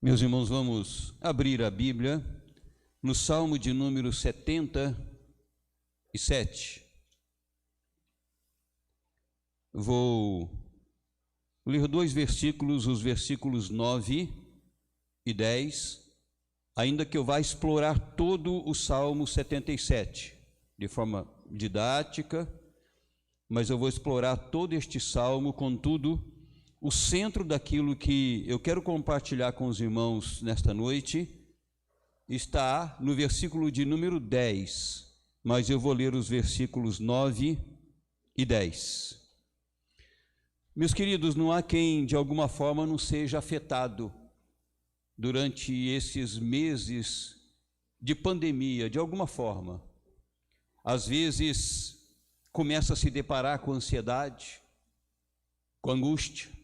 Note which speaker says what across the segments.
Speaker 1: Meus irmãos, vamos abrir a Bíblia no Salmo de número 77. Vou ler dois versículos, os versículos 9 e 10, ainda que eu vá explorar todo o Salmo 77, de forma didática, mas eu vou explorar todo este Salmo, contudo, o centro daquilo que eu quero compartilhar com os irmãos nesta noite está no versículo de número 10, mas eu vou ler os versículos 9 e 10. Meus queridos, não há quem de alguma forma não seja afetado durante esses meses de pandemia, de alguma forma. Às vezes começa a se deparar com ansiedade, com angústia,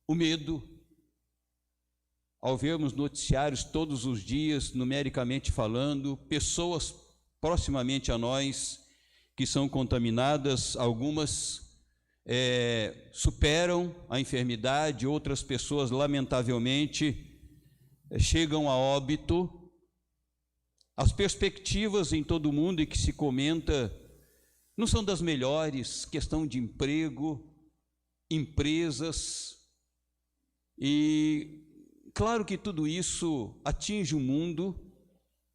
Speaker 1: o medo, ao vermos noticiários todos os dias, numericamente falando, pessoas proximamente a nós que são contaminadas, algumas superam a enfermidade, outras pessoas, lamentavelmente, chegam a óbito. As perspectivas em todo o mundo e que se comenta não são das melhores, questão de emprego, empresas. E claro que tudo isso atinge o mundo,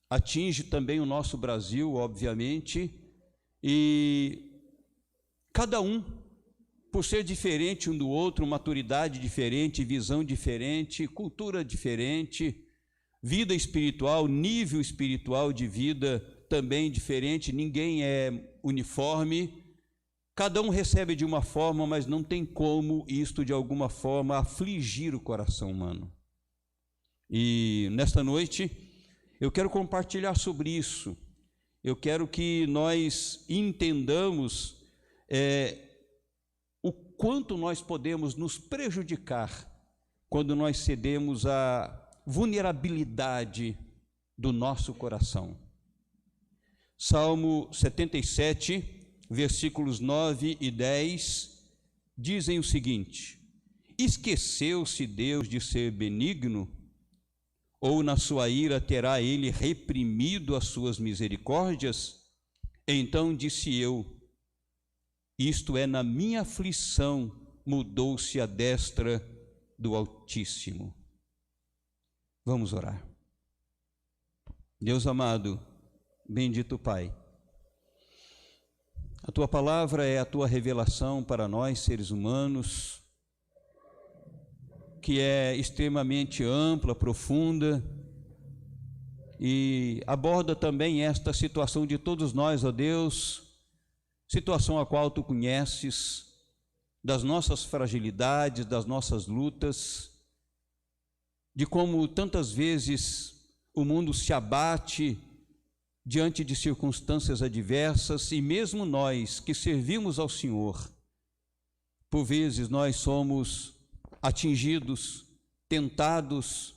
Speaker 1: atinge também o nosso Brasil, obviamente, e cada um, por ser diferente um do outro, maturidade diferente, visão diferente, cultura diferente, vida espiritual, nível espiritual de vida também diferente, ninguém é uniforme. Cada um recebe de uma forma, mas não tem como isto de alguma forma afligir o coração humano. E nesta noite eu quero compartilhar sobre isso. Eu quero que nós entendamos o quanto nós podemos nos prejudicar quando nós cedemos à vulnerabilidade do nosso coração. Salmo 77, versículos 9 e 10, dizem o seguinte: esqueceu-se Deus de ser benigno? Ou na sua ira terá ele reprimido as suas misericórdias? Então disse eu, isto é, na minha aflição mudou-se a destra do Altíssimo. Vamos orar. Deus amado, bendito Pai, a Tua palavra é a Tua revelação para nós, seres humanos, que é extremamente ampla, profunda, e aborda também esta situação de todos nós, ó Deus, situação a qual Tu conheces, das nossas fragilidades, das nossas lutas, de como tantas vezes o mundo se abate diante de circunstâncias adversas, e mesmo nós que servimos ao Senhor, por vezes nós somos atingidos, tentados,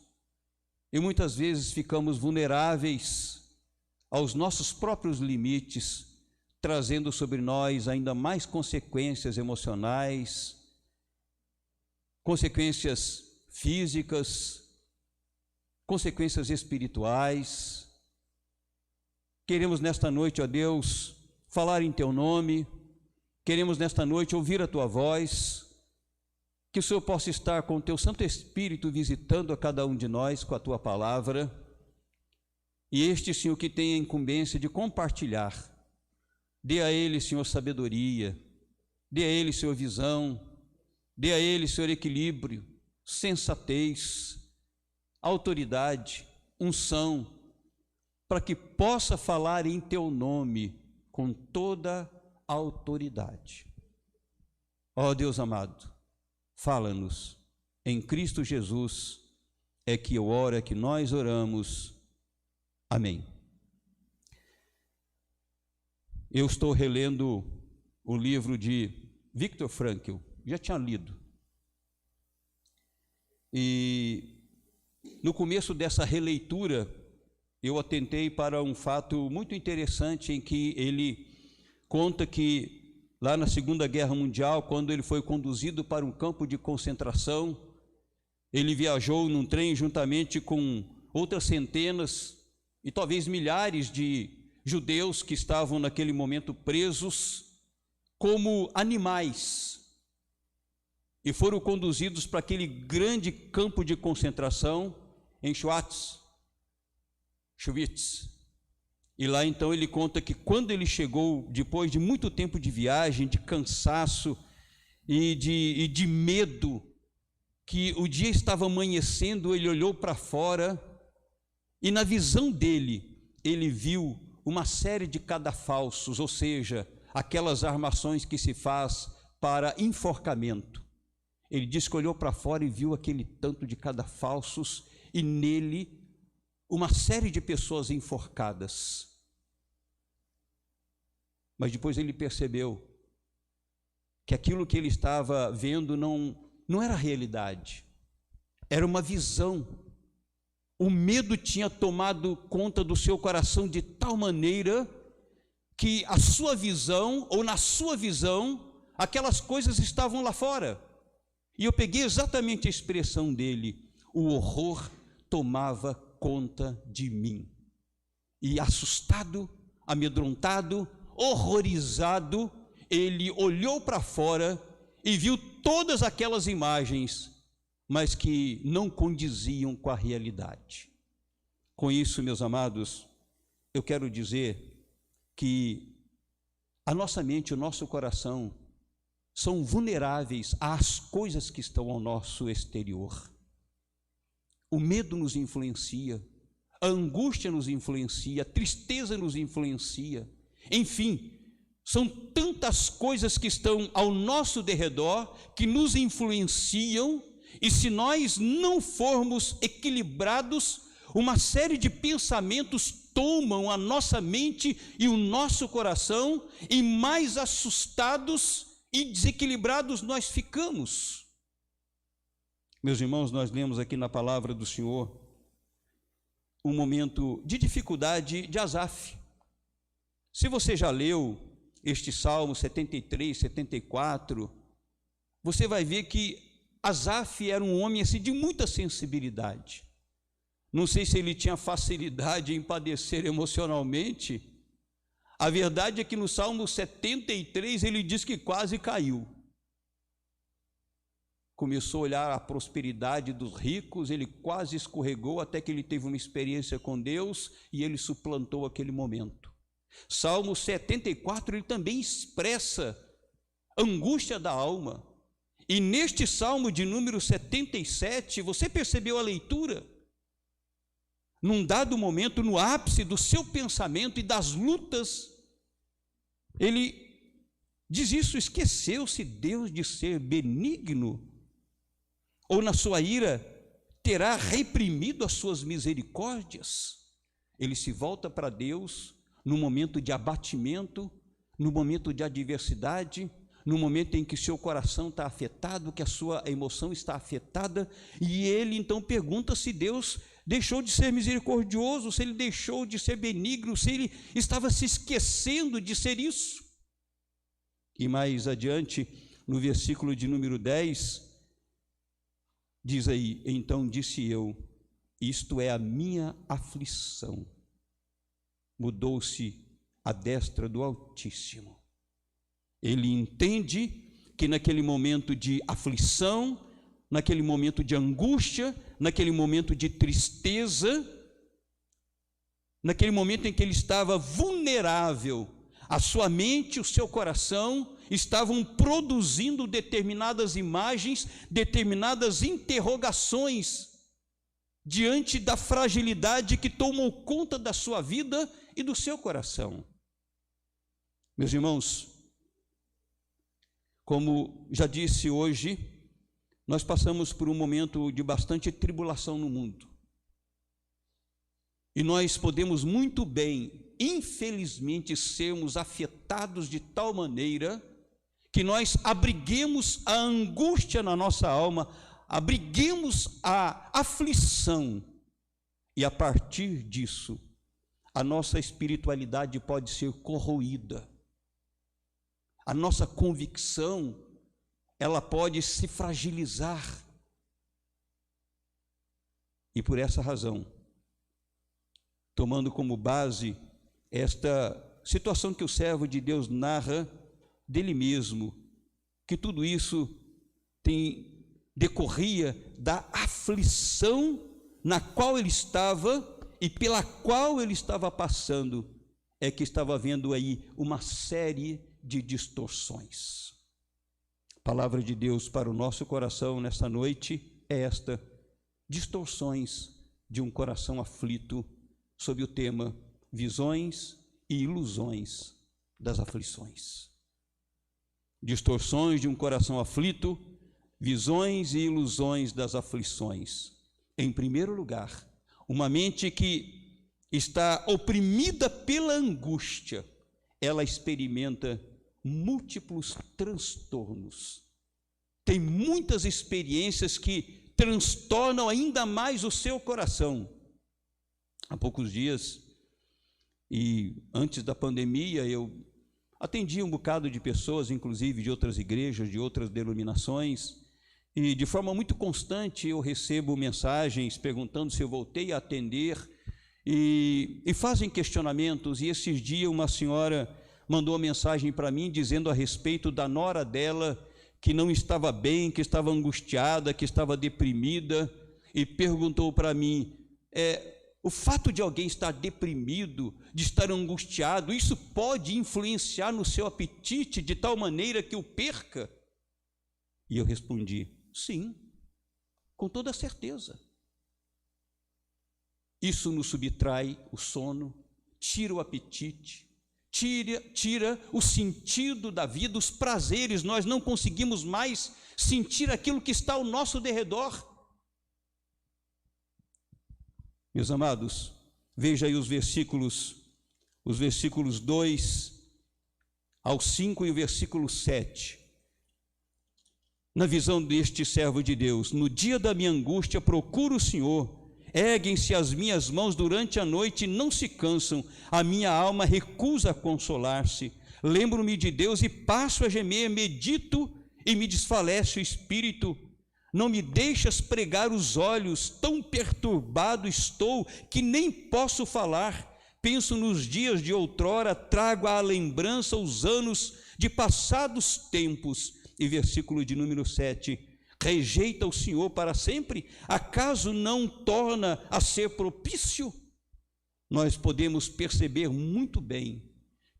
Speaker 1: e muitas vezes ficamos vulneráveis aos nossos próprios limites, trazendo sobre nós ainda mais consequências emocionais, consequências físicas, consequências espirituais. Queremos nesta noite, ó Deus, falar em Teu nome, queremos nesta noite ouvir a Tua voz, que o Senhor possa estar com o Teu Santo Espírito visitando a cada um de nós com a Tua palavra, e este, Senhor, que tem a incumbência de compartilhar, dê a ele, Senhor, sabedoria, dê a ele, Senhor, visão, dê a ele, Senhor, equilíbrio, sensatez, autoridade, unção, para que possa falar em Teu nome com toda a autoridade. Ó Deus amado, fala-nos, em Cristo Jesus é que eu oro, é que nós oramos. Amém. Eu estou relendo o livro de Viktor Frankl, já tinha lido. E no começo dessa releitura, eu atentei para um fato muito interessante em que ele conta que lá na Segunda Guerra Mundial, quando ele foi conduzido para um campo de concentração, Ele viajou num trem juntamente com outras centenas e talvez milhares de judeus que estavam naquele momento presos como animais e foram conduzidos para aquele grande campo de concentração em Auschwitz. E lá então ele conta que quando ele chegou, depois de muito tempo de viagem, de cansaço e de medo, que o dia estava amanhecendo, ele olhou para fora e na visão dele, ele viu uma série de cadafalsos, ou seja, aquelas armações que se faz para enforcamento. Ele disse que olhou para fora e viu aquele tanto de cadafalsos e nele uma série de pessoas enforcadas. Mas depois ele percebeu que aquilo que ele estava vendo não era realidade, era uma visão. O medo tinha tomado conta do seu coração de tal maneira que a sua visão, ou na sua visão, aquelas coisas estavam lá fora. E eu peguei exatamente a expressão dele: o horror tomava conta de mim. E assustado, amedrontado, horrorizado, ele olhou para fora e viu todas aquelas imagens, mas que não condiziam com a realidade. Com isso, meus amados, eu quero dizer que a nossa mente, o nosso coração são vulneráveis às coisas que estão ao nosso exterior. O medo nos influencia, a angústia nos influencia, a tristeza nos influencia, enfim, são tantas coisas que estão ao nosso derredor que nos influenciam, e se nós não formos equilibrados, uma série de pensamentos tomam a nossa mente e o nosso coração, e mais assustados e desequilibrados nós ficamos. Meus irmãos, nós lemos aqui na palavra do Senhor um momento de dificuldade de Asaf. Se você já leu este Salmo 73, 74, você vai ver que Asaf era um homem assim, de muita sensibilidade. Não sei se ele tinha facilidade em padecer emocionalmente. A verdade é que no Salmo 73 ele diz que quase caiu. Começou a olhar a prosperidade dos ricos, ele quase escorregou até que ele teve uma experiência com Deus e ele suplantou aquele momento. Salmo 74 ele também expressa angústia da alma. E neste Salmo de número 77, você percebeu a leitura? Num dado momento, no ápice do seu pensamento e das lutas, ele diz isso: esqueceu-se Deus de ser benigno? Ou na sua ira terá reprimido as suas misericórdias? Ele se volta para Deus no momento de abatimento, no momento de adversidade, no momento em que seu coração está afetado, que a sua emoção está afetada, e ele então pergunta se Deus deixou de ser misericordioso, se ele deixou de ser benigno, se ele estava se esquecendo de ser isso. E mais adiante, no versículo de número 10, diz aí: então disse eu, isto é a minha aflição, mudou-se a destra do Altíssimo. Ele entende que naquele momento de aflição, naquele momento de angústia, naquele momento de tristeza, naquele momento em que ele estava vulnerável, a sua mente, o seu coração estavam produzindo determinadas imagens, determinadas interrogações diante da fragilidade que tomou conta da sua vida e do seu coração. Meus irmãos, como já disse hoje, nós passamos por um momento de bastante tribulação no mundo. E nós podemos muito bem, infelizmente, sermos afetados de tal maneira que nós abriguemos a angústia na nossa alma, abriguemos a aflição, e a partir disso, a nossa espiritualidade pode ser corroída. A nossa convicção, ela pode se fragilizar. E por essa razão, tomando como base esta situação que o servo de Deus narra dele mesmo, que tudo isso decorria da aflição na qual ele estava e pela qual ele estava passando, é que estava havendo aí uma série de distorções. A palavra de Deus para o nosso coração nesta noite é esta: distorções de um coração aflito, sob o tema visões e ilusões das aflições. Distorções de um coração aflito, visões e ilusões das aflições. Em primeiro lugar, uma mente que está oprimida pela angústia, ela experimenta múltiplos transtornos. Tem muitas experiências que transtornam ainda mais o seu coração. Há poucos dias, e antes da pandemia, eu atendi um bocado de pessoas, inclusive de outras igrejas, de outras denominações, e de forma muito constante eu recebo mensagens perguntando se eu voltei a atender, e fazem questionamentos. E esses dias uma senhora mandou uma mensagem para mim dizendo a respeito da nora dela, que não estava bem, que estava angustiada, que estava deprimida, e perguntou para mim: o fato de alguém estar deprimido, de estar angustiado, isso pode influenciar no seu apetite de tal maneira que o perca? E eu respondi: sim, com toda certeza. Isso nos subtrai o sono, tira o apetite, tira o sentido da vida, os prazeres. Nós não conseguimos mais sentir aquilo que está ao nosso derredor. Meus amados, veja aí os versículos 2 ao 5 e o versículo 7. Na visão deste servo de Deus: no dia da minha angústia procuro o Senhor, erguem-se as minhas mãos durante a noite e não se cansam, a minha alma recusa a consolar-se. Lembro-me de Deus e passo a gemer, medito e me desfalece o espírito. Não me deixas pregar os olhos, tão perturbado estou que nem posso falar. Penso nos dias de outrora, trago à lembrança os anos de passados tempos. E versículo de número 7, rejeita o Senhor para sempre? Acaso não torna a ser propício? Nós podemos perceber muito bem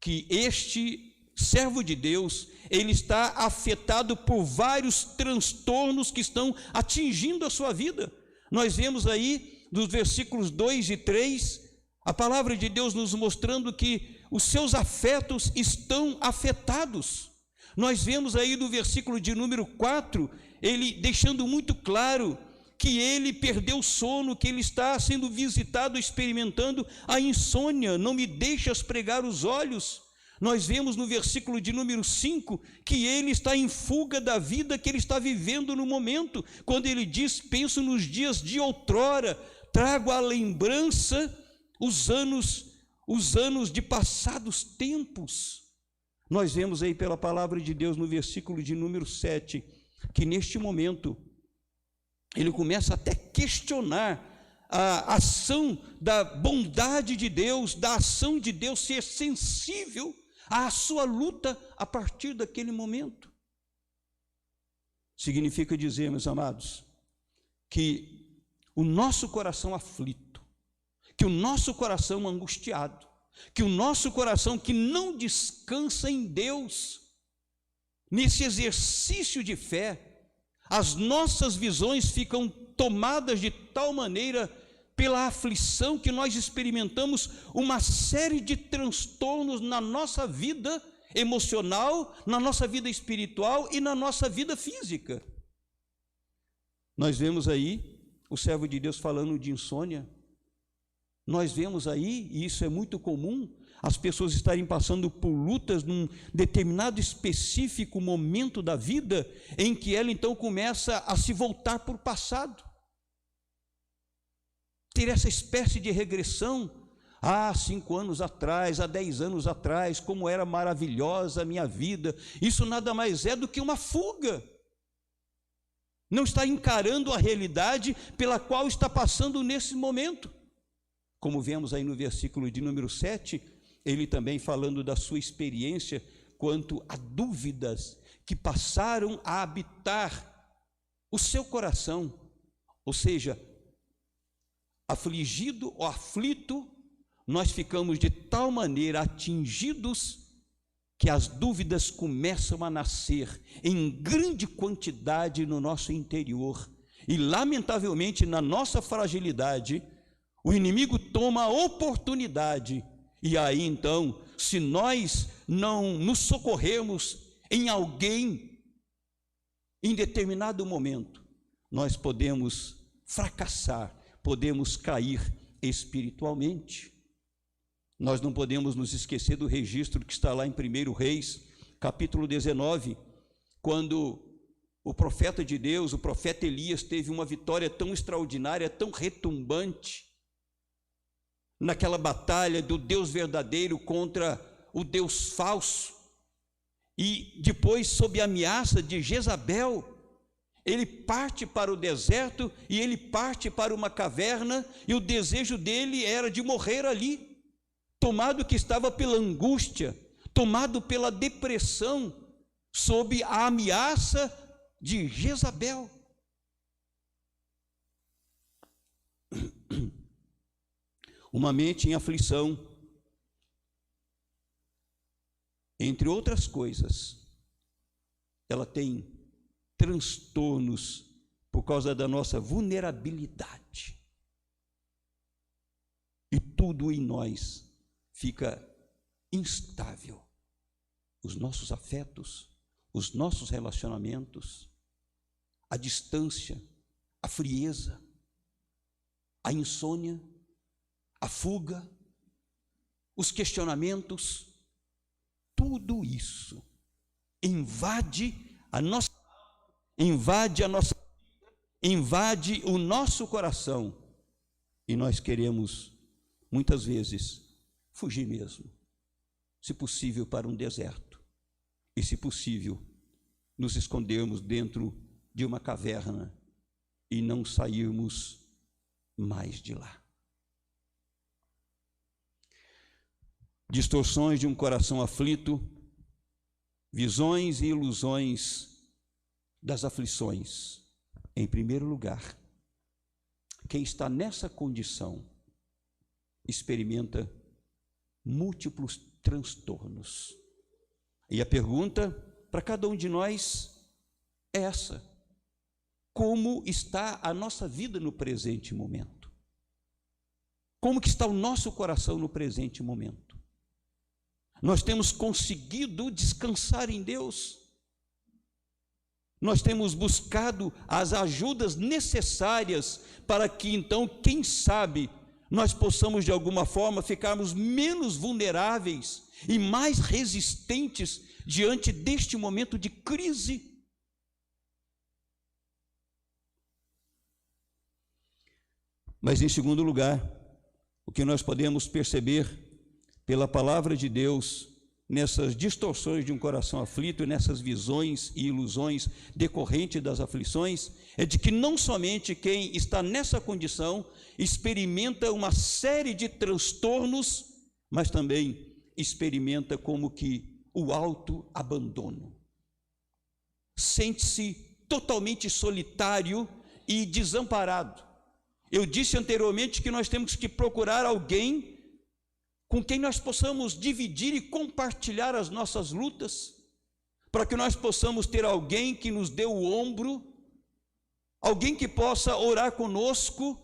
Speaker 1: que este servo de Deus, ele está afetado por vários transtornos que estão atingindo a sua vida. Nós vemos aí, dos versículos 2 e 3, a palavra de Deus nos mostrando que os seus afetos estão afetados. Nós vemos aí do versículo de número 4, ele deixando muito claro que ele perdeu o sono, que ele está sendo visitado, experimentando a insônia. Não me deixas pregar os olhos. Nós vemos no versículo de número 5 que ele está em fuga da vida que ele está vivendo no momento, quando ele diz: penso nos dias de outrora, trago à lembrança os anos de passados tempos. Nós vemos aí pela palavra de Deus no versículo de número 7, que neste momento ele começa até a questionar a ação da bondade de Deus, da ação de Deus ser sensível à sua luta a partir daquele momento. Significa dizer, meus amados, que o nosso coração aflito, que o nosso coração angustiado, que o nosso coração que não descansa em Deus, nesse exercício de fé, as nossas visões ficam tomadas de tal maneira pela aflição que nós experimentamos uma série de transtornos na nossa vida emocional, na nossa vida espiritual e na nossa vida física. Nós vemos aí o servo de Deus falando de insônia. Nós vemos aí, e isso é muito comum, as pessoas estarem passando por lutas num determinado específico momento da vida, em que ela então começa a se voltar para o passado, ter essa espécie de regressão. Há 5 anos atrás, há 10 anos atrás, como era maravilhosa a minha vida. Isso nada mais é do que uma fuga. não está encarando a realidade pela qual está passando nesse momento. Como vemos aí no versículo de número 7, ele também falando da sua experiência quanto a dúvidas que passaram a habitar o seu coração, ou seja, afligido ou aflito, nós ficamos de tal maneira atingidos que as dúvidas começam a nascer em grande quantidade no nosso interior, e lamentavelmente na nossa fragilidade, o inimigo toma a oportunidade, e aí então, se nós não nos socorrermos em alguém, em determinado momento, nós podemos fracassar, podemos cair espiritualmente. Nós não podemos nos esquecer do registro que está lá em 1 Reis, capítulo 19, quando o profeta de Deus, o profeta Elias, teve uma vitória tão extraordinária, tão retumbante, naquela batalha do Deus verdadeiro contra o Deus falso, e depois, sob a ameaça de Jezabel, ele parte para o deserto, e ele parte para uma caverna, e o desejo dele era de morrer ali, tomado que estava pela angústia, tomado pela depressão, sob a ameaça de Jezabel. Uma mente em aflição, entre outras coisas, ela tem transtornos por causa da nossa vulnerabilidade. E tudo em nós fica instável. Os nossos afetos, os nossos relacionamentos, a distância, a frieza, a insônia, a fuga, os questionamentos, tudo isso invade a nossa invade o nosso coração, e nós queremos muitas vezes fugir mesmo, se possível para um deserto, e se possível nos escondermos dentro de uma caverna e não sairmos mais de lá. Distorções de um coração aflito, visões e ilusões das aflições. Em primeiro lugar, quem está nessa condição experimenta múltiplos transtornos. E a pergunta para cada um de nós é essa: como está a nossa vida no presente momento? Como que está o nosso coração no presente momento? Nós temos conseguido descansar em Deus? Nós temos buscado as ajudas necessárias para que então, quem sabe, nós possamos de alguma forma ficarmos menos vulneráveis e mais resistentes diante deste momento de crise? Mas em segundo lugar, o que nós podemos perceber pela palavra de Deus, nessas distorções de um coração aflito, e nessas visões e ilusões decorrentes das aflições, é de que não somente quem está nessa condição experimenta uma série de transtornos, mas também experimenta como que o autoabandono. Sente-se totalmente solitário e desamparado. Eu disse anteriormente que nós temos que procurar alguém com quem nós possamos dividir e compartilhar as nossas lutas, para que nós possamos ter alguém que nos dê o ombro, alguém que possa orar conosco.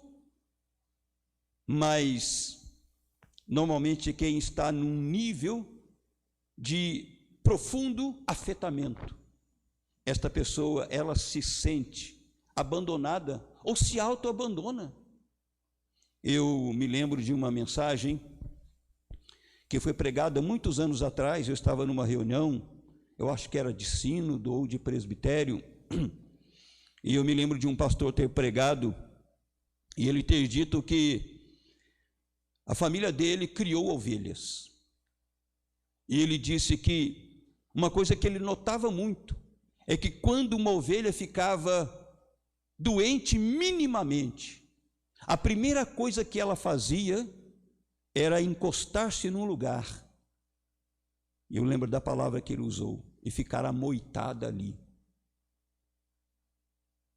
Speaker 1: Mas normalmente quem está num nível de profundo afetamento, esta pessoa, ela se sente abandonada ou se autoabandona. Eu me lembro de uma mensagem que foi pregada muitos anos atrás. Eu estava numa reunião, eu acho que era de sínodo ou de presbitério, e eu me lembro de um pastor ter pregado, e ele ter dito que a família dele criou ovelhas, e ele disse que uma coisa que ele notava muito, é que quando uma ovelha ficava doente minimamente, a primeira coisa que ela fazia era encostar-se num lugar, e eu lembro da palavra que ele usou, e ficar amoitada ali.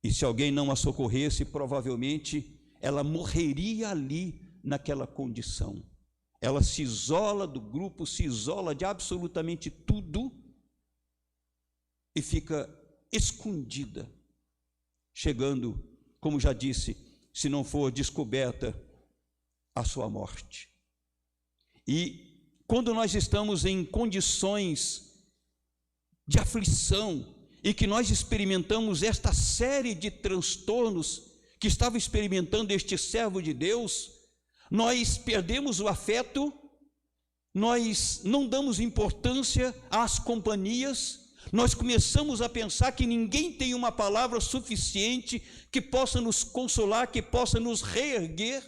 Speaker 1: E se alguém não a socorresse, provavelmente ela morreria ali naquela condição. Ela se isola do grupo, se isola de absolutamente tudo e fica escondida, chegando, como já disse, se não for descoberta, a sua morte. E quando nós estamos em condições de aflição e que nós experimentamos esta série de transtornos que estava experimentando este servo de Deus, nós perdemos o afeto, nós não damos importância às companhias, nós começamos a pensar que ninguém tem uma palavra suficiente que possa nos consolar, que possa nos reerguer.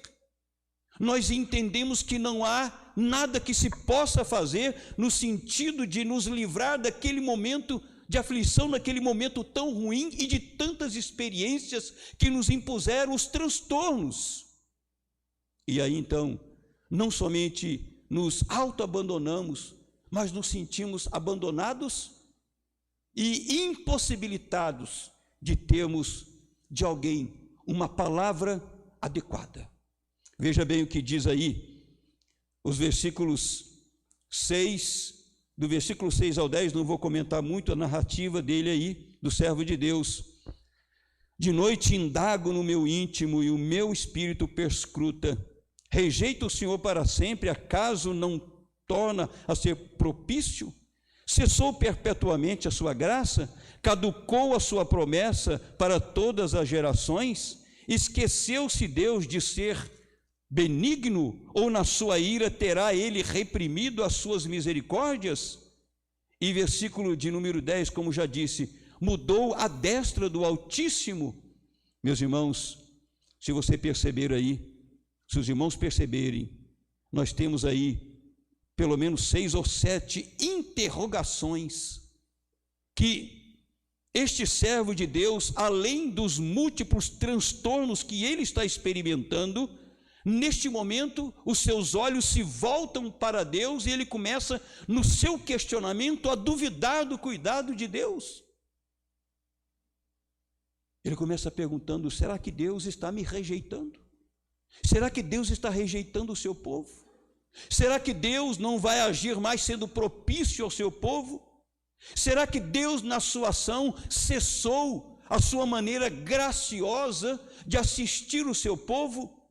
Speaker 1: Nós entendemos que não há nada que se possa fazer no sentido de nos livrar daquele momento de aflição, naquele momento tão ruim e de tantas experiências que nos impuseram os transtornos. E aí então, não somente nos auto-abandonamos, mas nos sentimos abandonados e impossibilitados de termos de alguém uma palavra adequada. Veja bem o que diz aí, os versículos 6, do versículo 6 ao 10, não vou comentar muito a narrativa dele aí, do servo de Deus. De noite indago no meu íntimo e o meu espírito perscruta. Rejeita o Senhor para sempre, acaso não torna a ser propício? Cessou perpetuamente a sua graça? Caducou a sua promessa para todas as gerações? Esqueceu-se Deus de ser benigno, ou na sua ira terá ele reprimido as suas misericórdias? E versículo de número 10, como já disse, mudou a destra do Altíssimo. Meus irmãos, se você perceber aí, se os irmãos perceberem, nós temos aí pelo menos 6 ou 7 interrogações que este servo de Deus, além dos múltiplos transtornos que ele está experimentando, neste momento os seus olhos se voltam para Deus e ele começa no seu questionamento a duvidar do cuidado de Deus. Ele começa perguntando: será que Deus está me rejeitando? Será que Deus está rejeitando o seu povo? Será que Deus não vai agir mais sendo propício ao seu povo? Será que Deus, na sua ação, cessou a sua maneira graciosa de assistir o seu povo?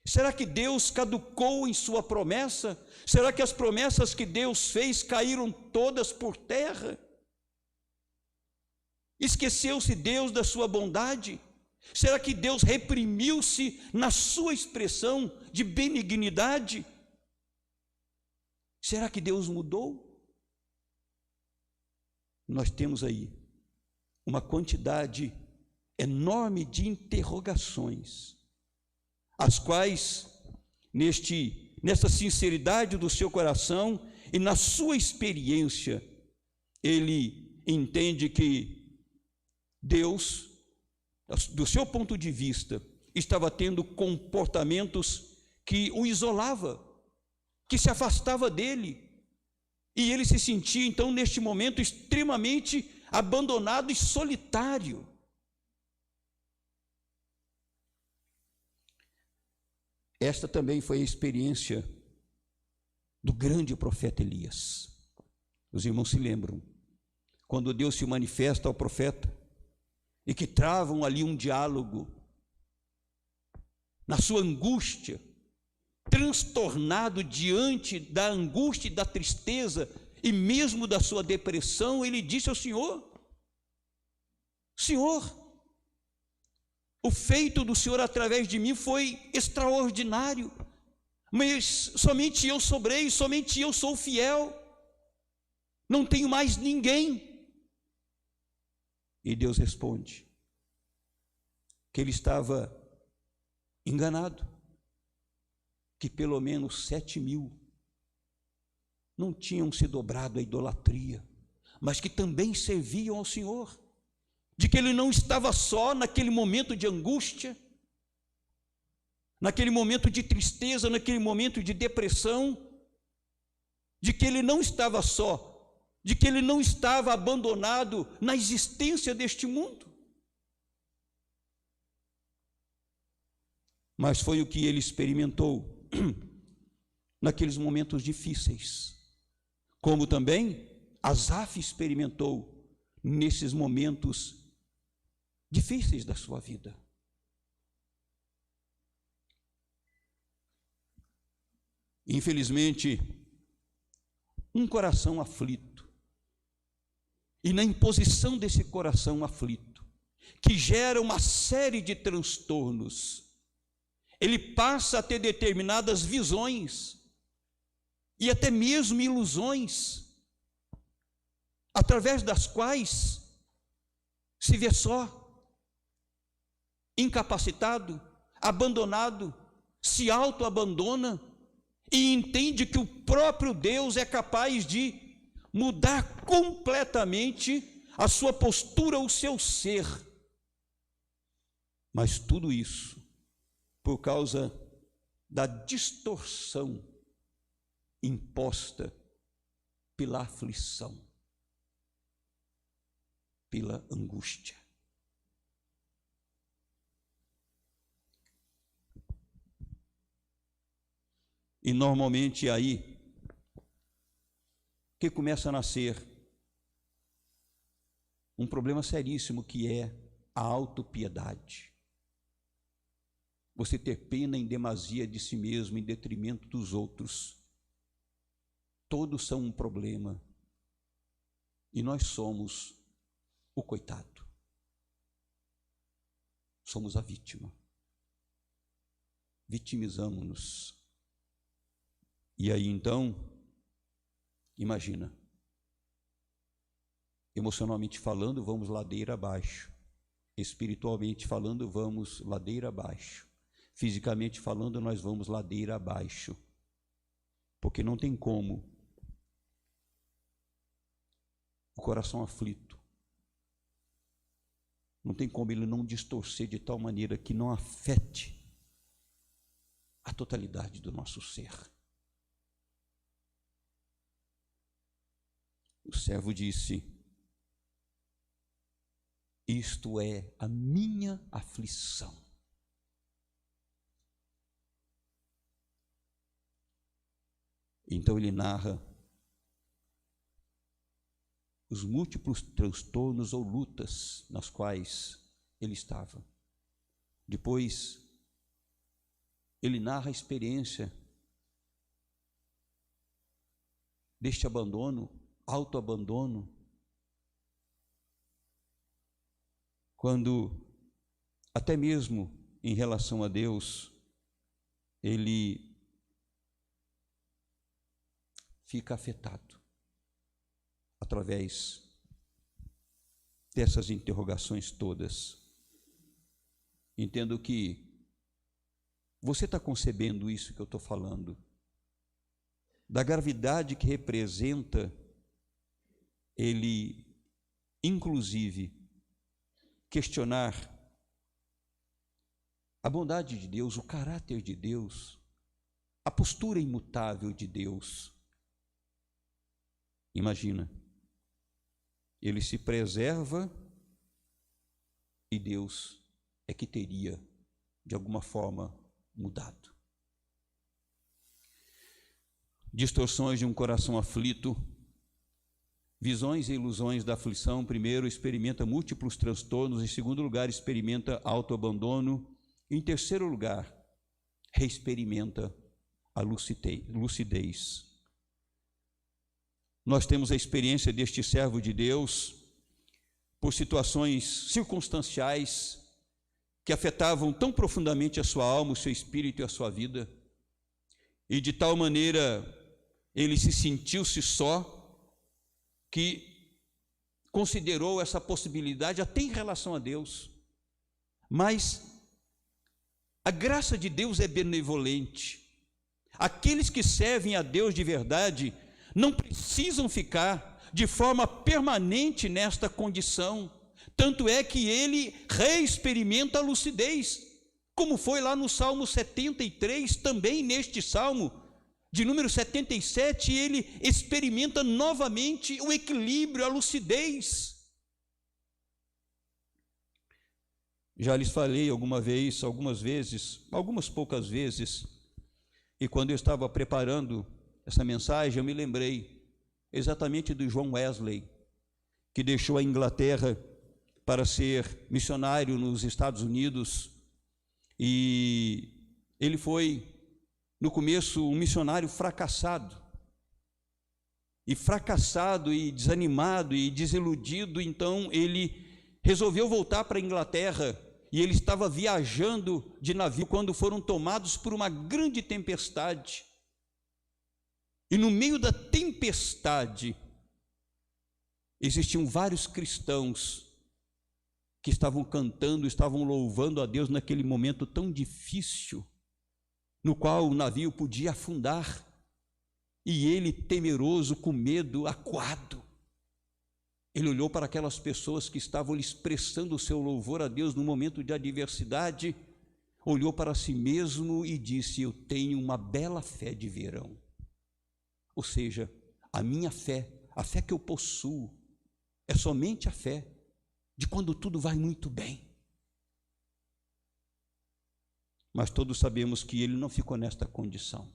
Speaker 1: Será que Deus caducou em sua promessa? Será que as promessas que Deus fez caíram todas por terra? Esqueceu-se Deus da sua bondade? Será que Deus reprimiu-se na sua expressão de benignidade? Será que Deus mudou? Nós temos aí uma quantidade enorme de interrogações, as quais, nessa sinceridade do seu coração e na sua experiência, ele entende que Deus, do seu ponto de vista, estava tendo comportamentos que o isolava, que se afastava dele, e ele se sentia então neste momento extremamente abandonado e solitário. Esta também foi a experiência do grande profeta Elias. Os irmãos se lembram, quando Deus se manifesta ao profeta, e que travam ali um diálogo, na sua angústia, transtornado diante da angústia e da tristeza, e mesmo da sua depressão, ele disse ao Senhor: Senhor, o feito do Senhor através de mim foi extraordinário, mas somente eu sobrei, somente eu sou fiel, não tenho mais ninguém. E Deus responde que ele estava enganado, que pelo menos 7.000 não tinham se dobrado à idolatria, mas que também serviam ao Senhor, de que ele não estava só naquele momento de angústia, naquele momento de tristeza, naquele momento de depressão, de que ele não estava só, de que ele não estava abandonado na existência deste mundo. Mas foi o que ele experimentou naqueles momentos difíceis, como também Asaf experimentou nesses momentos difíceis da sua vida. Infelizmente, um coração aflito, e na imposição desse coração aflito, que gera uma série de transtornos, ele passa a ter determinadas visões e até mesmo ilusões, através das quais se vê só, incapacitado, abandonado, se autoabandona e entende que o próprio Deus é capaz de mudar completamente a sua postura, o seu ser. Mas tudo isso por causa da distorção imposta pela aflição, pela angústia. E normalmente é aí que começa a nascer um problema seríssimo, que é a autopiedade. Você ter pena em demasia de si mesmo em detrimento dos outros. Todos são um problema. E nós somos o coitado. Somos a vítima. Vitimizamos-nos. E aí então, imagina, emocionalmente falando, vamos ladeira abaixo. Espiritualmente falando, vamos ladeira abaixo. Fisicamente falando, nós vamos ladeira abaixo, porque não tem como o coração aflito, não tem como ele não distorcer de tal maneira que não afete a totalidade do nosso ser. O servo disse: isto é a minha aflição. Então ele narra os múltiplos transtornos ou lutas nas quais ele estava. Depois, ele narra a experiência deste abandono, autoabandono, quando até mesmo em relação a Deus, ele fica afetado através dessas interrogações todas. Entendo que você está concebendo isso que eu estou falando, da gravidade que representa ele, inclusive, questionar a bondade de Deus, o caráter de Deus, a postura imutável de Deus. Imagina, ele se preserva e Deus é que teria, de alguma forma, mudado. Distorções de um coração aflito, visões e ilusões da aflição. Primeiro, experimenta múltiplos transtornos. Em segundo lugar, experimenta autoabandono. Em terceiro lugar, reexperimenta a lucidez. Nós temos a experiência deste servo de Deus por situações circunstanciais que afetavam tão profundamente a sua alma, o seu espírito e a sua vida, e de tal maneira ele se sentiu-se só, que considerou essa possibilidade até em relação a Deus. Mas a graça de Deus é benevolente. Aqueles que servem a Deus de verdade não precisam ficar de forma permanente nesta condição, Tanto é que ele reexperimenta a lucidez, como foi lá no Salmo 73, também neste Salmo, de número 77, ele experimenta novamente o equilíbrio, a lucidez. Já lhes falei algumas poucas vezes, e quando eu estava preparando essa mensagem, eu me lembrei exatamente do John Wesley, que deixou a Inglaterra para ser missionário nos Estados Unidos, e ele foi, no começo, um missionário fracassado e desanimado e desiludido. Então ele resolveu voltar para a Inglaterra, e ele estava viajando de navio quando foram tomados por uma grande tempestade, e no meio da tempestade existiam vários cristãos que estavam cantando, estavam louvando a Deus naquele momento tão difícil, no qual o navio podia afundar, e ele, temeroso, com medo, acuado, ele olhou para aquelas pessoas que estavam lhe expressando o seu louvor a Deus no momento de adversidade, olhou para si mesmo e disse: eu tenho uma bela fé de verão. Ou seja, a minha fé, a fé que eu possuo, é somente a fé de quando tudo vai muito bem. Mas todos sabemos que ele não ficou nesta condição,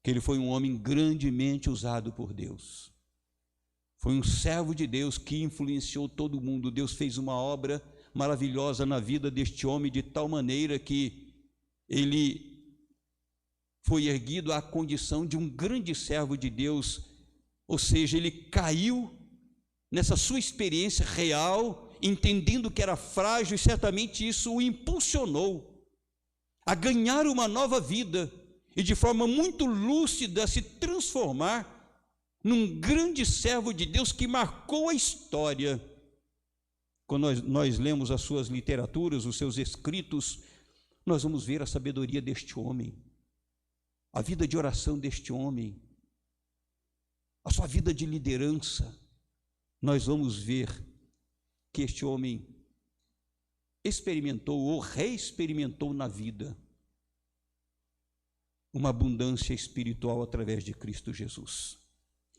Speaker 1: que ele foi um homem grandemente usado por Deus, foi um servo de Deus que influenciou todo mundo. Deus fez uma obra maravilhosa na vida deste homem, de tal maneira que ele foi erguido à condição de um grande servo de Deus. Ou seja, ele caiu nessa sua experiência real, entendendo que era frágil, e certamente isso o impulsionou a ganhar uma nova vida e de forma muito lúcida se transformar num grande servo de Deus que marcou a história. Quando nós lemos as suas literaturas, os seus escritos, nós vamos ver a sabedoria deste homem, a vida de oração deste homem, a sua vida de liderança. Nós vamos ver que este homem experimentou ou reexperimentou na vida uma abundância espiritual através de Cristo Jesus.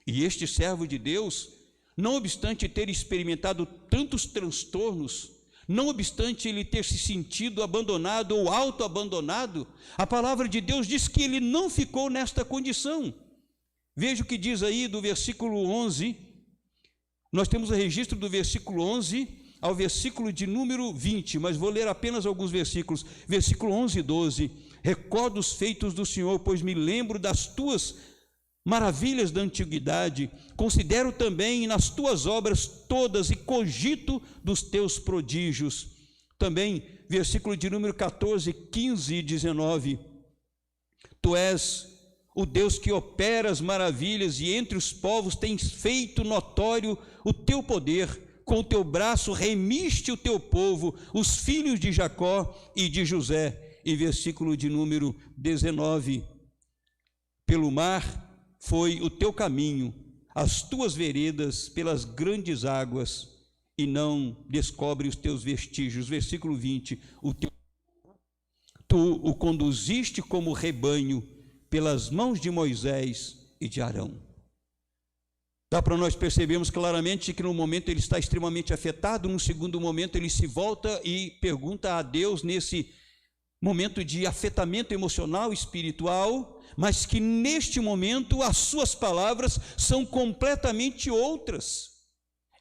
Speaker 1: E este servo de Deus, não obstante ter experimentado tantos transtornos, não obstante ele ter se sentido abandonado ou auto-abandonado, a palavra de Deus diz que ele não ficou nesta condição. Veja o que diz aí do versículo 11, nós temos o registro do versículo 11 ao versículo de número 20, mas vou ler apenas alguns versículos. Versículo 11 e 12, recordo os feitos do Senhor, pois me lembro das tuas maravilhas da antiguidade, considero também nas tuas obras todas e cogito dos teus prodígios. Também, versículo de número 14, 15 e 19, tu és o Deus que opera as maravilhas, e entre os povos tens feito notório o teu poder, com o teu braço remiste o teu povo, os filhos de Jacó e de José. E versículo de número 19, pelo mar foi o teu caminho, as tuas veredas pelas grandes águas, e não descobre os teus vestígios. Versículo 20, tu o conduziste como rebanho pelas mãos de Moisés e de Arão. Dá para nós percebermos claramente que no momento ele está extremamente afetado, no segundo momento ele se volta e pergunta a Deus nesse momento de afetamento emocional, espiritual, mas que neste momento as suas palavras são completamente outras.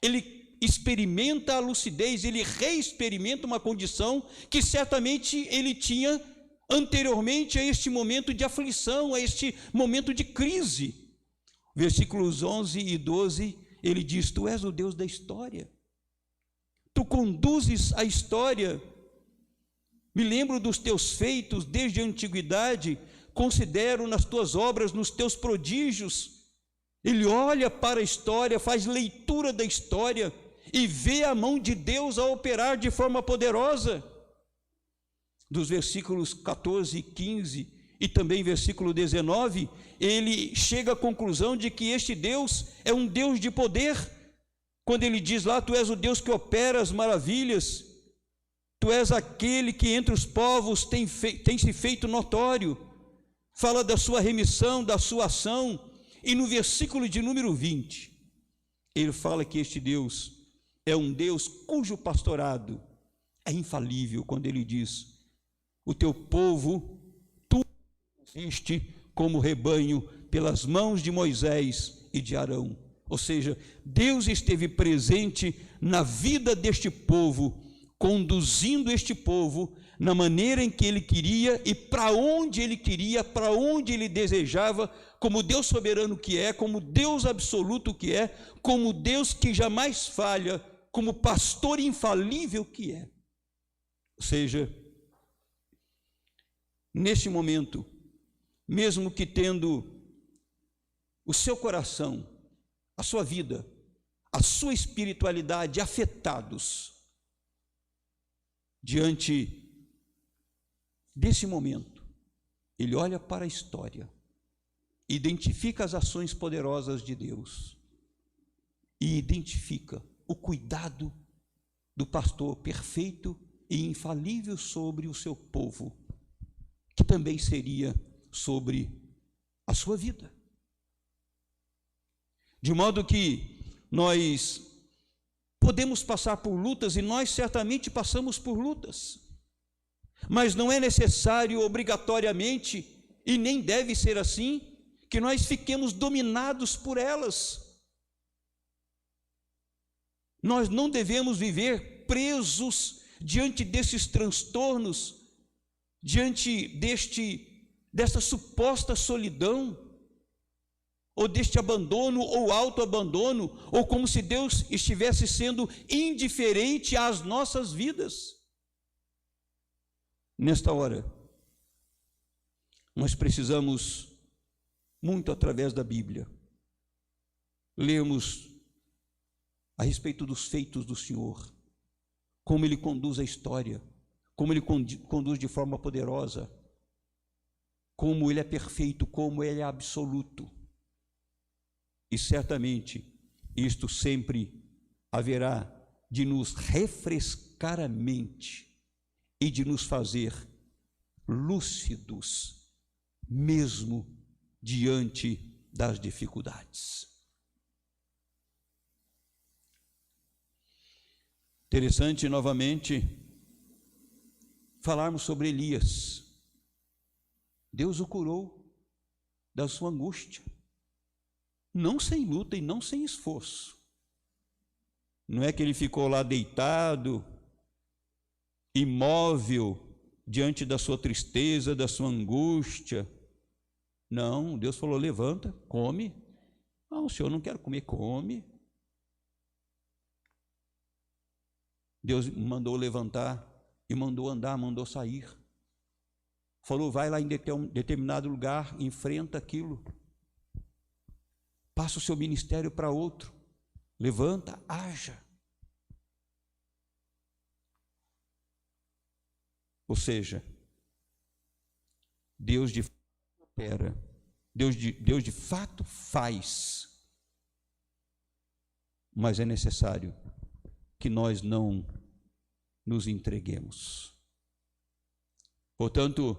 Speaker 1: Ele experimenta a lucidez, ele reexperimenta uma condição que certamente ele tinha anteriormente a este momento de aflição, a este momento de crise. Versículos 11 e 12, ele diz: tu és o Deus da história, tu conduzes a história, me lembro dos teus feitos desde a antiguidade, considero nas tuas obras, nos teus prodígios. Ele olha para a história, faz leitura da história e vê a mão de Deus a operar de forma poderosa. Dos versículos 14 e 15 e também versículo 19, ele chega à conclusão de que este Deus é um Deus de poder, quando ele diz lá: tu és o Deus que opera as maravilhas, tu és aquele que entre os povos tem se feito notório, fala da sua remissão, da sua ação. E no versículo de número 20, ele fala que este Deus é um Deus cujo pastorado é infalível, quando ele diz: o teu povo tu existe como rebanho pelas mãos de Moisés e de Arão. Ou seja, Deus esteve presente na vida deste povo, conduzindo este povo na maneira em que ele queria e para onde ele queria, para onde ele desejava, como Deus soberano que é, como Deus absoluto que é, como Deus que jamais falha, como pastor infalível que é. Ou seja, neste momento, mesmo que tendo o seu coração, a sua vida, a sua espiritualidade afetados, diante desse momento, ele olha para a história, identifica as ações poderosas de Deus e identifica o cuidado do pastor perfeito e infalível sobre o seu povo, que também seria sobre a sua vida. De modo que nós podemos passar por lutas, e nós certamente passamos por lutas, mas não é necessário obrigatoriamente, e nem deve ser assim, que nós fiquemos dominados por elas. Nós não devemos viver presos diante desses transtornos, diante desta suposta solidão, ou deste abandono ou autoabandono, ou como se Deus estivesse sendo indiferente às nossas vidas. Nesta hora, nós precisamos muito, através da Bíblia, lermos a respeito dos feitos do Senhor, como Ele conduz a história, como Ele conduz de forma poderosa, como Ele é perfeito, como Ele é absoluto. E certamente isto sempre haverá de nos refrescar a mente e de nos fazer lúcidos, mesmo diante das dificuldades. Interessante, novamente, falarmos sobre Elias. Deus o curou da sua angústia, não sem luta e não sem esforço. Não é que ele ficou lá deitado, imóvel, diante da sua tristeza, da sua angústia. Não, Deus falou: levanta, come. Não, o Senhor não quer comer, come. Deus mandou levantar e mandou andar, mandou sair. Falou: vai lá em determinado lugar, enfrenta aquilo. Passa o seu ministério para outro. Levanta, haja. Ou seja, Deus de fato opera, Deus de fato faz, mas é necessário que nós não nos entreguemos. Portanto,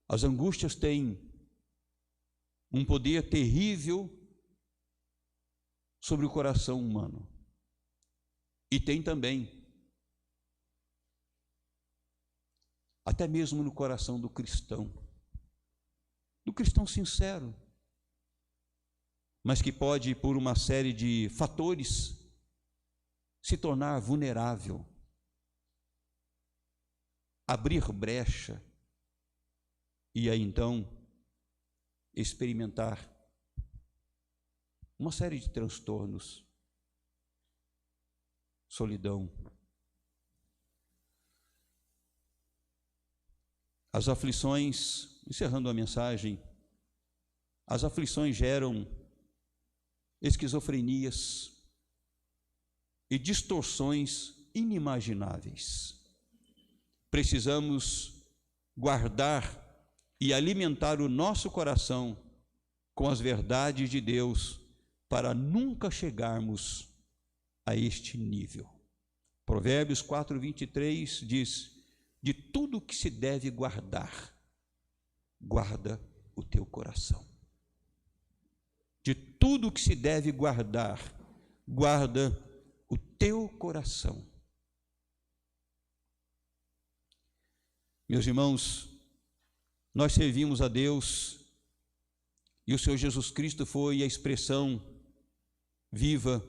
Speaker 1: as angústias têm um poder terrível sobre o coração humano, e tem também, até mesmo no coração do cristão sincero, mas que pode, por uma série de fatores, se tornar vulnerável, abrir brecha, e aí então experimentar uma série de transtornos, solidão. As aflições, encerrando a mensagem, as aflições geram esquizofrenias e distorções inimagináveis. Precisamos guardar e alimentar o nosso coração com as verdades de Deus, para nunca chegarmos a este nível. Provérbios 4:23 diz: de tudo que se deve guardar, guarda o teu coração. De tudo que se deve guardar, guarda o teu coração. Meus irmãos, nós servimos a Deus e o Senhor Jesus Cristo foi a expressão viva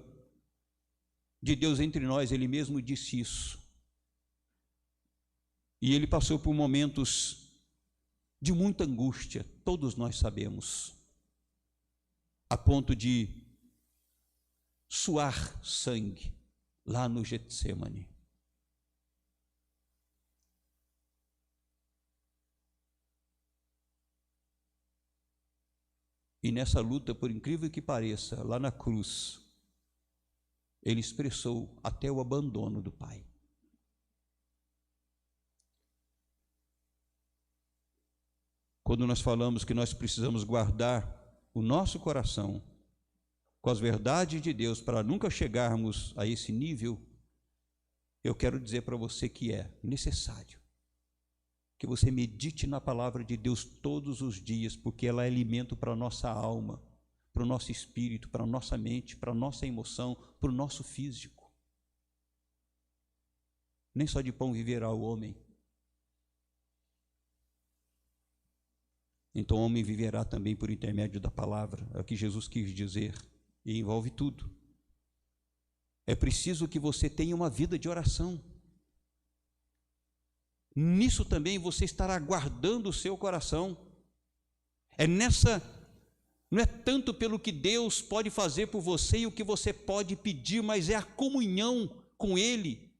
Speaker 1: de Deus entre nós. Ele mesmo disse isso. E ele passou por momentos de muita angústia, todos nós sabemos, a ponto de suar sangue lá no Getsemane. E nessa luta, por incrível que pareça, lá na cruz, ele expressou até o abandono do Pai. Quando nós falamos que nós precisamos guardar o nosso coração com as verdades de Deus para nunca chegarmos a esse nível, eu quero dizer para você que é necessário que você medite na palavra de Deus todos os dias, porque ela é alimento para a nossa alma, para o nosso espírito, para a nossa mente, para a nossa emoção, para o nosso físico. Nem só de pão viverá o homem. Então o homem viverá também por intermédio da palavra, é o que Jesus quis dizer, e envolve tudo. É preciso que você tenha uma vida de oração. Nisso também você estará guardando o seu coração. Não é tanto pelo que Deus pode fazer por você e o que você pode pedir, mas é a comunhão com Ele,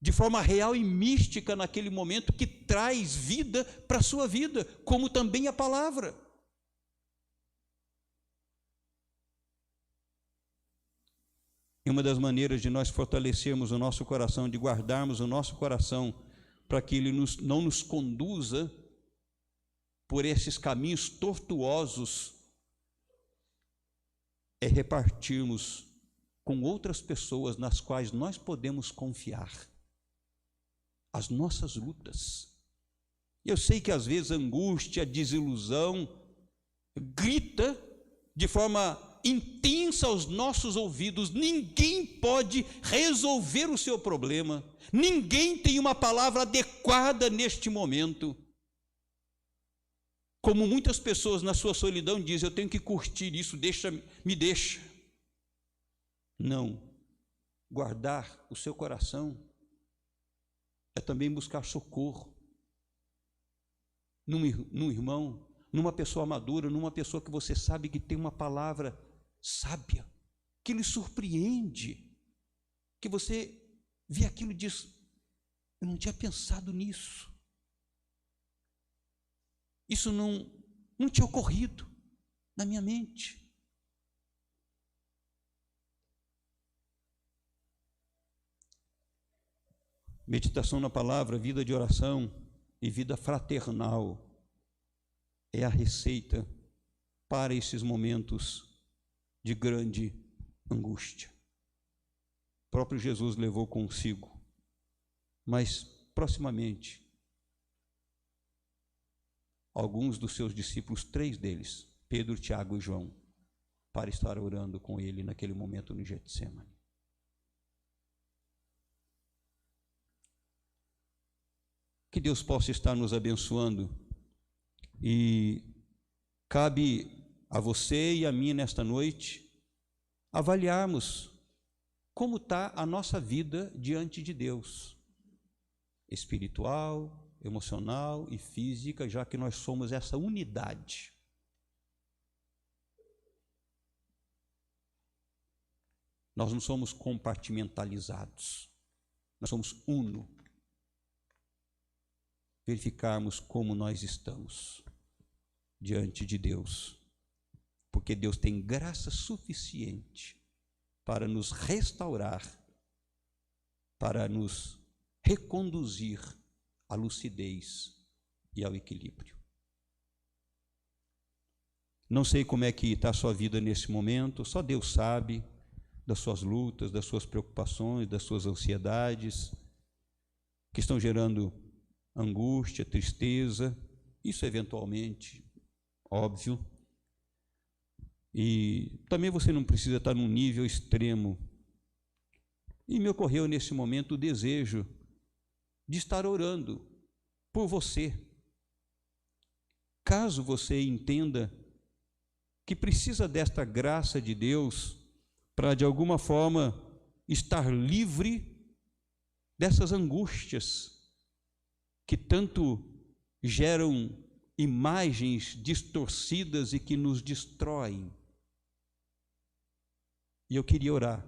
Speaker 1: de forma real e mística naquele momento, que traz vida para a sua vida, como também a palavra. E uma das maneiras de nós fortalecermos o nosso coração, de guardarmos o nosso coração, para que ele não nos conduza por esses caminhos tortuosos, é repartirmos com outras pessoas nas quais nós podemos confiar as nossas lutas. Eu sei que às vezes a angústia, a desilusão grita de forma intensa aos nossos ouvidos. Ninguém pode resolver o seu problema, ninguém tem uma palavra adequada neste momento. Como muitas pessoas na sua solidão dizem: eu tenho que curtir isso, me deixa. Não, guardar o seu coração é também buscar socorro num irmão, numa pessoa madura, numa pessoa que você sabe que tem uma palavra sábia, que lhe surpreende, que você vê aquilo e diz: eu não tinha pensado nisso, isso não tinha ocorrido na minha mente. Meditação na palavra, vida de oração e vida fraternal é a receita para esses momentos de grande angústia. O próprio Jesus levou consigo, mas proximamente alguns dos seus discípulos, 3 deles, Pedro, Tiago e João, para estar orando com ele naquele momento no Getsemane. Que Deus possa estar nos abençoando, e cabe a você e a mim nesta noite avaliarmos como está a nossa vida diante de Deus, espiritual, emocional e física, já que nós somos essa unidade. Nós não somos compartimentalizados, nós somos uno. Verificarmos como nós estamos diante de Deus, porque Deus tem graça suficiente para nos restaurar, para nos reconduzir à lucidez e ao equilíbrio. Não sei como é que está a sua vida nesse momento, só Deus sabe das suas lutas, das suas preocupações, das suas ansiedades, que estão gerando angústia, tristeza, isso eventualmente, óbvio. E também você não precisa estar num nível extremo. E me ocorreu nesse momento o desejo de estar orando por você. Caso você entenda que precisa desta graça de Deus para, de alguma forma, estar livre dessas angústias que tanto geram imagens distorcidas e que nos destroem. E eu queria orar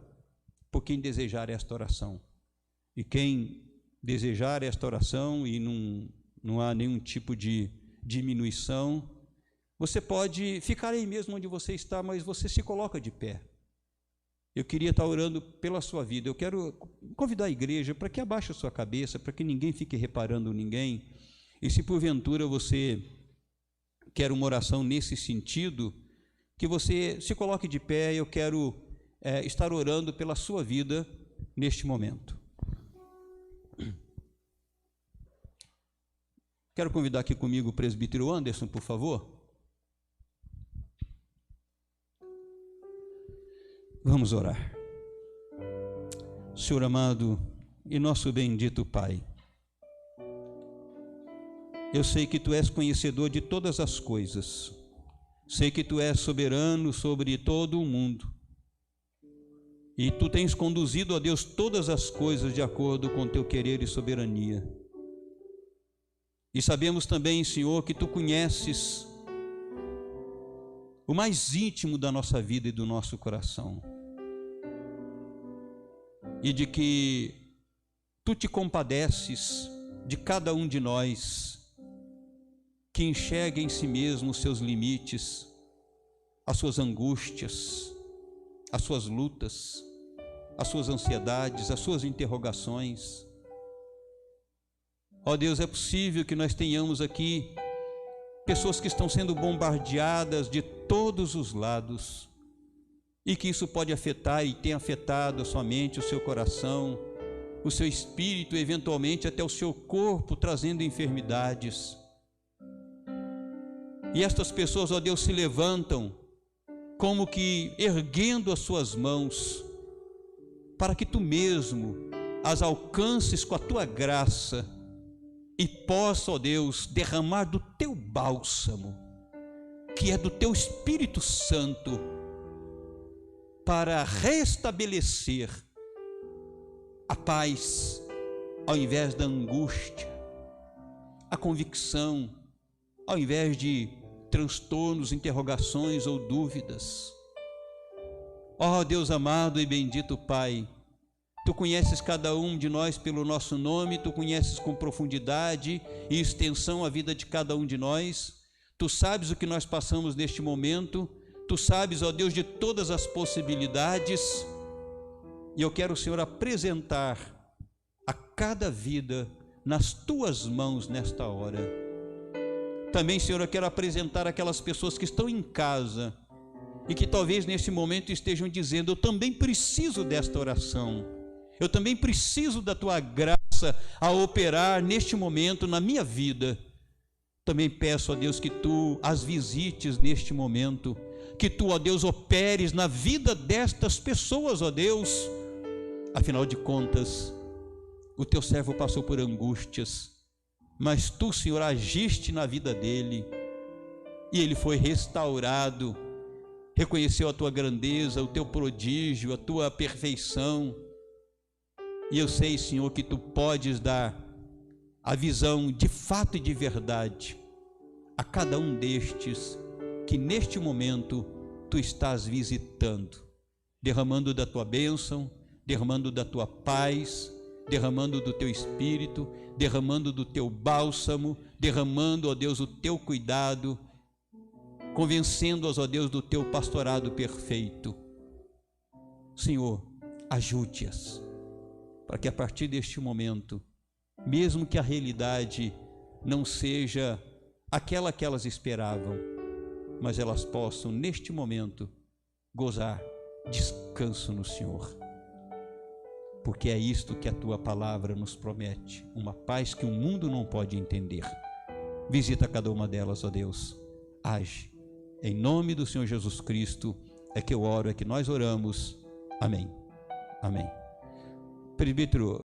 Speaker 1: por quem desejar esta oração. E quem desejar esta oração e não há nenhum tipo de diminuição, você pode ficar aí mesmo onde você está, mas você se coloca de pé. Eu queria estar orando pela sua vida. Eu quero convidar a igreja para que abaixe a sua cabeça, para que ninguém fique reparando ninguém. E se porventura você quer uma oração nesse sentido, que você se coloque de pé. Eu quero estar orando pela sua vida neste momento. Quero convidar aqui comigo o presbítero Anderson, por favor. Vamos orar. Senhor amado e nosso bendito Pai, eu sei que Tu és conhecedor de todas as coisas, sei que Tu és soberano sobre todo o mundo, e Tu tens conduzido, ó Deus, todas as coisas de acordo com Teu querer e soberania. E sabemos também, Senhor, que Tu conheces o mais íntimo da nossa vida e do nosso coração, e de que Tu te compadeces de cada um de nós, que enxerga em si mesmo os seus limites, as suas angústias, as suas lutas, as suas ansiedades, as suas interrogações. Ó Deus, é possível que nós tenhamos aqui pessoas que estão sendo bombardeadas de todos os lados, e que isso pode afetar e tem afetado a sua mente, o seu coração, o seu espírito, eventualmente até o seu corpo, trazendo enfermidades. E estas pessoas, ó Deus, se levantam como que erguendo as suas mãos, para que Tu mesmo as alcances com a Tua graça e possa, ó Deus, derramar do Teu bálsamo, que é do Teu Espírito Santo, para restabelecer a paz ao invés da angústia, a convicção ao invés de transtornos, interrogações ou dúvidas. Ó Deus amado e bendito Pai, Tu conheces cada um de nós pelo nosso nome, Tu conheces com profundidade e extensão a vida de cada um de nós. Tu sabes o que nós passamos neste momento, Tu sabes, ó Deus, de todas as possibilidades, e eu quero, Senhor, apresentar a cada vida nas Tuas mãos nesta hora. Também, Senhor, eu quero apresentar aquelas pessoas que estão em casa e que talvez neste momento estejam dizendo: eu também preciso desta oração, eu também preciso da Tua graça a operar neste momento na minha vida. Também peço, ó Deus, que Tu as visites neste momento, que Tu, ó Deus, operes na vida destas pessoas, ó Deus. Afinal de contas, o Teu servo passou por angústias, mas Tu, Senhor, agiste na vida dele, e ele foi restaurado, reconheceu a Tua grandeza, o Teu prodígio, a Tua perfeição. E eu sei, Senhor, que Tu podes dar a visão de fato e de verdade a cada um destes que neste momento Tu estás visitando, derramando da Tua bênção, derramando da Tua paz, derramando do Teu Espírito, derramando do Teu bálsamo, derramando, ó Deus, o Teu cuidado, convencendo-as, ó Deus, do Teu pastorado perfeito. Senhor, ajude-as, para que a partir deste momento, mesmo que a realidade não seja aquela que elas esperavam, mas elas possam, neste momento, gozar descanso no Senhor. Porque é isto que a tua palavra nos promete, uma paz que o mundo não pode entender. Visita cada uma delas, ó Deus, age. Em nome do Senhor Jesus Cristo é que eu oro, é que nós oramos. Amém. Amém. Presbítero